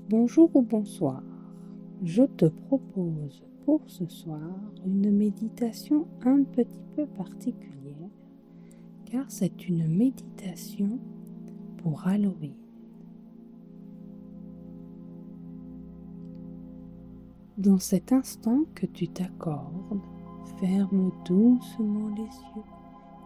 Bonjour ou bonsoir, je te propose pour ce soir une méditation un petit peu particulière car c'est une méditation pour Halloween. Dans cet instant que tu t'accordes, ferme doucement les yeux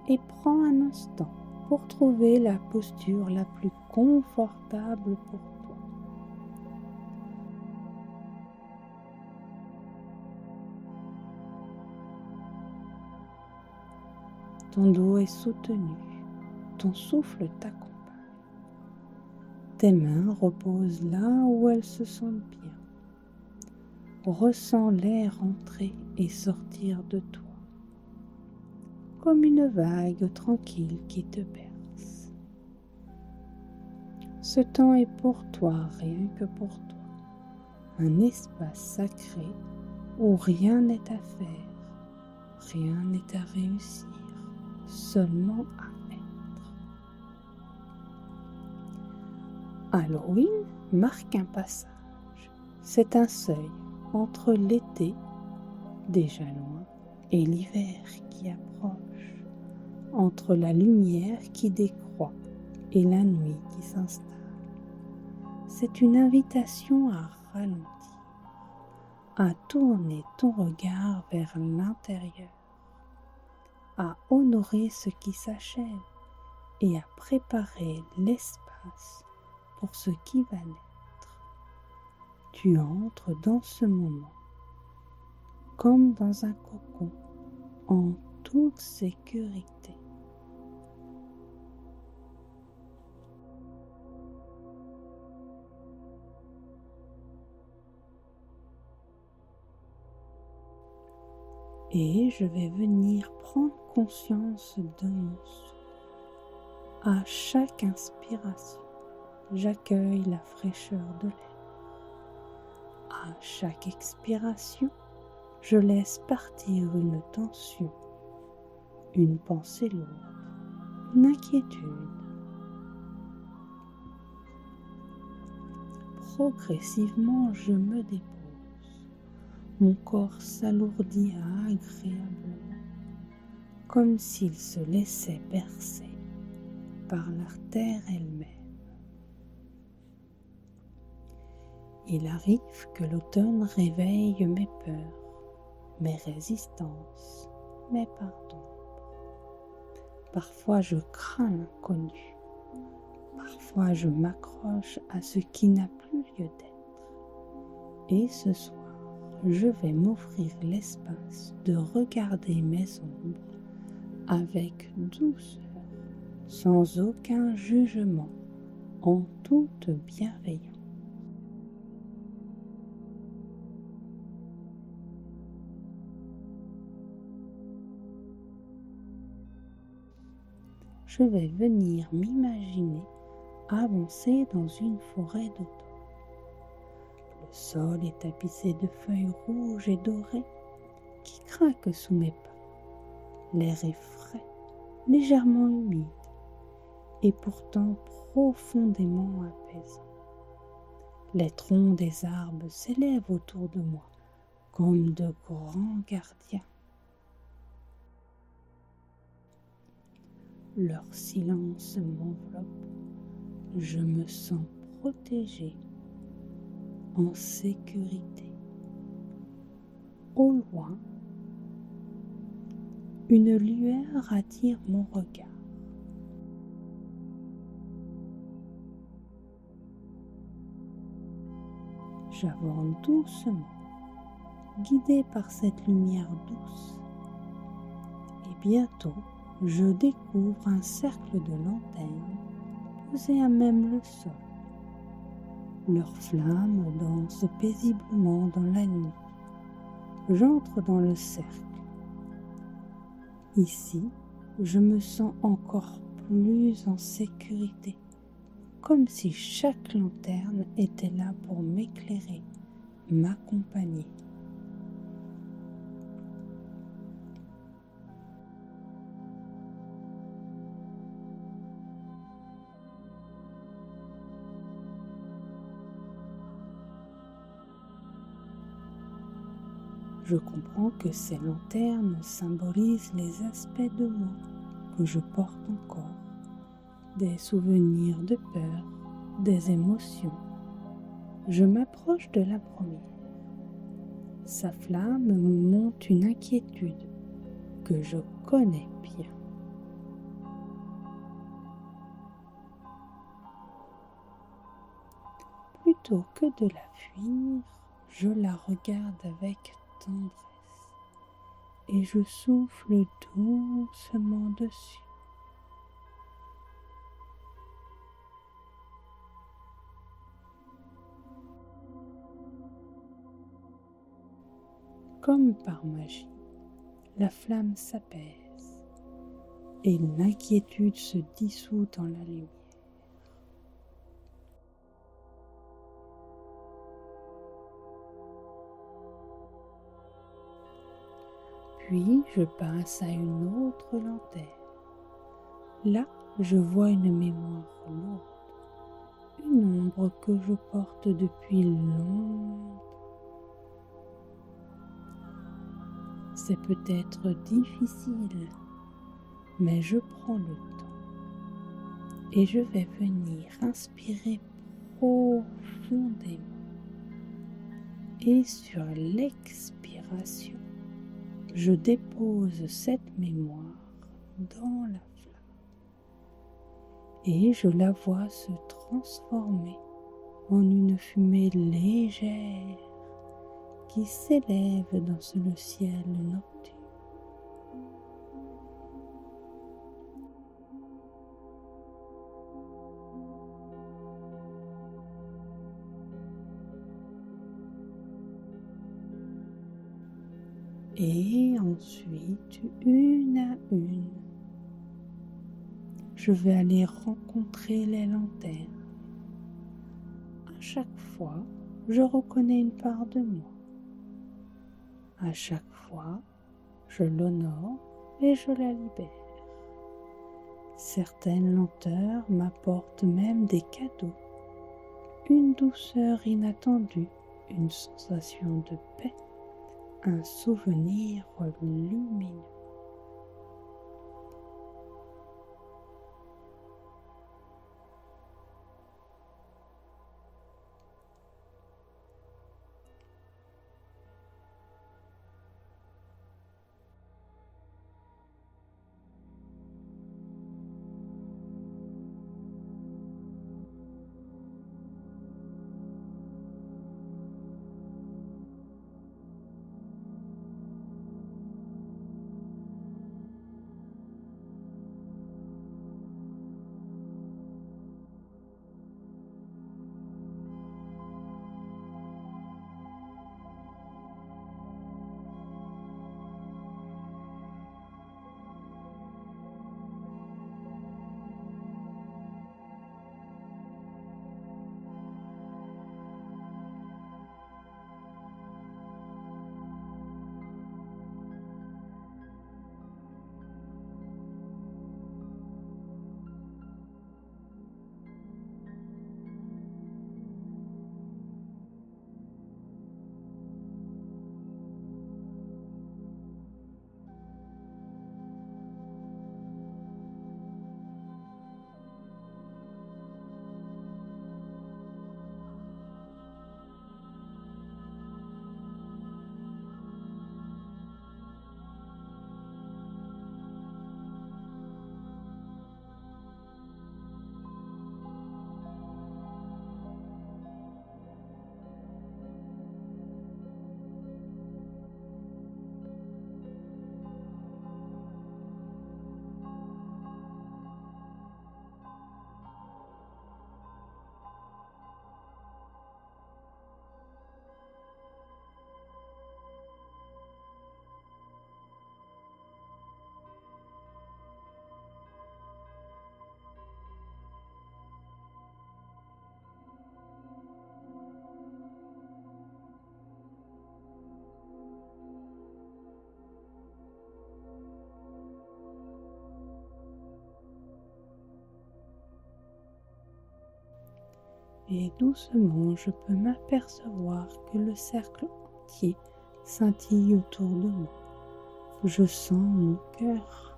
et prends un instant pour trouver la posture la plus confortable pour toi. Ton dos est soutenu, ton souffle t'accompagne. Tes mains reposent là où elles se sentent bien. Ressens l'air entrer et sortir de toi, comme une vague tranquille qui te berce. Ce temps est pour toi, rien que pour toi, un espace sacré où rien n'est à faire, rien n'est à réussir, seulement à être. Halloween marque un passage, c'est un seuil entre l'été, déjà loin, et l'hiver qui approche, entre la lumière qui décroît et la nuit qui s'installe. C'est une invitation à ralentir, à tourner ton regard vers l'intérieur, à honorer ce qui s'achève et à préparer l'espace pour ce qui va naître. Tu entres dans ce moment comme dans un cocon, en toute sécurité. Et je vais venir prendre conscience de mon souffle. À chaque inspiration, j'accueille la fraîcheur de l'air. À chaque expiration, je laisse partir une tension, une pensée lourde, une inquiétude. Progressivement, je me dépose. Mon corps s'alourdit agréablement, comme s'il se laissait bercer par la terre elle-même. Il arrive que l'automne réveille mes peurs, mes résistances, mes pardons. Parfois je crains l'inconnu, parfois je m'accroche à ce qui n'a plus lieu d'être. Et ce soir, je vais m'offrir l'espace de regarder mes ombres avec douceur, sans aucun jugement, en toute bienveillance. Je vais venir m'imaginer avancer dans une forêt d'automne. Le sol est tapissé de feuilles rouges et dorées qui craquent sous mes pas. L'air est frais, légèrement humide et pourtant profondément apaisant. Les troncs des arbres s'élèvent autour de moi comme de grands gardiens. Leur silence m'enveloppe. Je me sens protégée, en sécurité. Au loin, une lueur attire mon regard. J'avance doucement, guidée par cette lumière douce. Et bientôt, je découvre un cercle de lanternes posés à même le sol. Leurs flammes dansent paisiblement dans la nuit. J'entre dans le cercle. Ici, je me sens encore plus en sécurité, comme si chaque lanterne était là pour m'éclairer, m'accompagner. Je comprends que ces lanternes symbolisent les aspects de moi que je porte encore, des souvenirs de peur, des émotions. Je m'approche de la première. Sa flamme me montre une inquiétude que je connais bien. Plutôt que de la fuir, je la regarde avec tendresse et je souffle doucement dessus. Comme par magie, la flamme s'apaise et l'inquiétude se dissout dans la lumière. Puis je passe à une autre lanterne. Là, je vois une mémoire lourde, une ombre que je porte depuis longtemps. C'est peut-être difficile, mais je prends le temps et je vais venir inspirer profondément. Et sur l'expiration, je dépose cette mémoire dans la flamme et je la vois se transformer en une fumée légère qui s'élève dans le ciel nocturne. Et ensuite, une à une, je vais aller rencontrer les lanternes. À chaque fois, je reconnais une part de moi. À chaque fois, je l'honore et je la libère. Certaines lenteurs m'apportent même des cadeaux, une douceur inattendue, une sensation de paix, un souvenir lumineux. Et doucement, je peux m'apercevoir que le cercle entier scintille autour de moi. Je sens mon cœur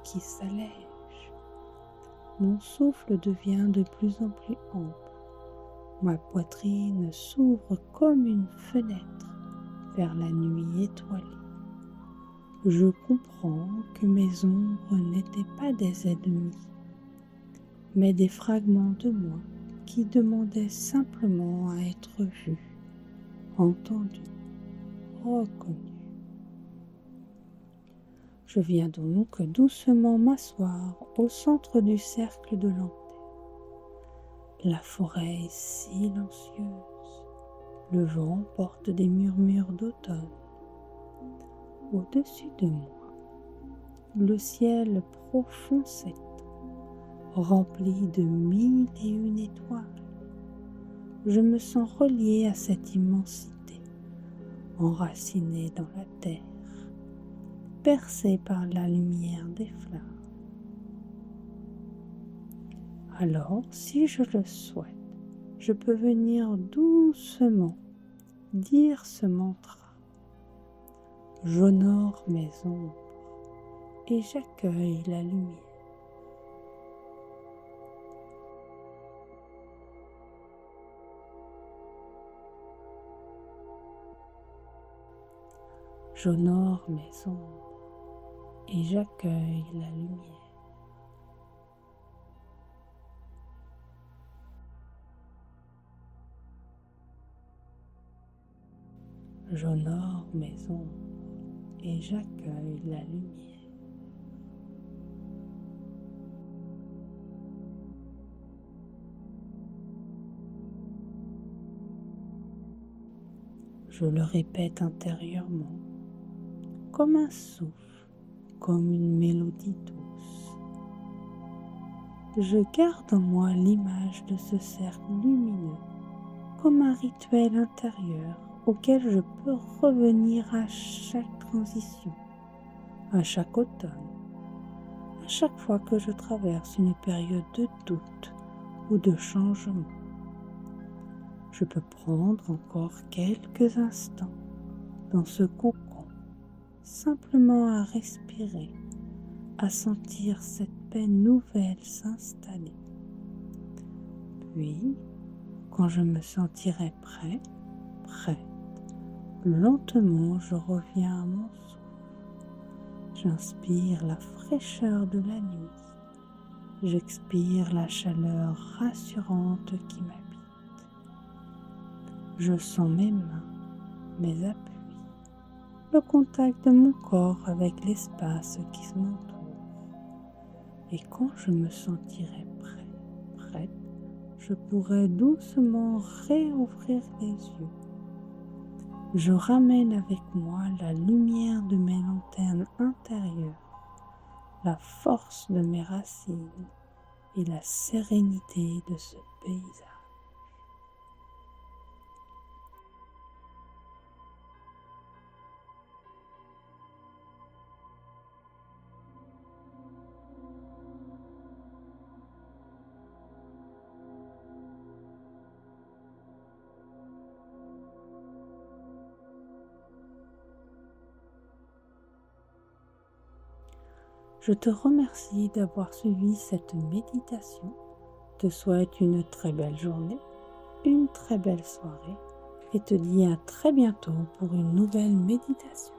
qui s'allège. Mon souffle devient de plus en plus ample. Ma poitrine s'ouvre comme une fenêtre vers la nuit étoilée. Je comprends que mes ombres n'étaient pas des ennemis, mais des fragments de moi qui demandaient simplement à être vus, entendus, reconnus. Je viens donc doucement m'asseoir au centre du cercle de l'antenne. La forêt est silencieuse. Le vent porte des murmures d'automne. Au-dessus de moi, le ciel profond s'étend, rempli de 1001 étoiles. Je me sens relié à cette immensité, enraciné dans la terre, percé par la lumière des flammes. Alors, si je le souhaite, je peux venir doucement dire ce mantra. J'honore mes ombres et j'accueille la lumière. J'honore mes ombres et j'accueille la lumière. J'honore mes ombres et j'accueille la lumière. Je le répète intérieurement, comme un souffle, comme une mélodie douce. Je garde en moi l'image de ce cercle lumineux, comme un rituel intérieur auquel je peux revenir à chaque transition, à chaque automne, à chaque fois que je traverse une période de doute ou de changement. Je peux prendre encore quelques instants dans ce cocon, simplement à respirer, à sentir cette paix nouvelle s'installer. Puis, quand je me sentirai prête, lentement je reviens à mon souffle. J'inspire la fraîcheur de la nuit. J'expire la chaleur rassurante qui m'habite. Je sens mes mains, mes appuis, le contact de mon corps avec l'espace qui m'entoure. Et quand je me sentirai prête, je pourrai doucement réouvrir les yeux. Je ramène avec moi la lumière de mes lanternes intérieures, la force de mes racines et la sérénité de ce paysage. Je te remercie d'avoir suivi cette méditation. Te souhaite une très belle journée, une très belle soirée et te dis à très bientôt pour une nouvelle méditation.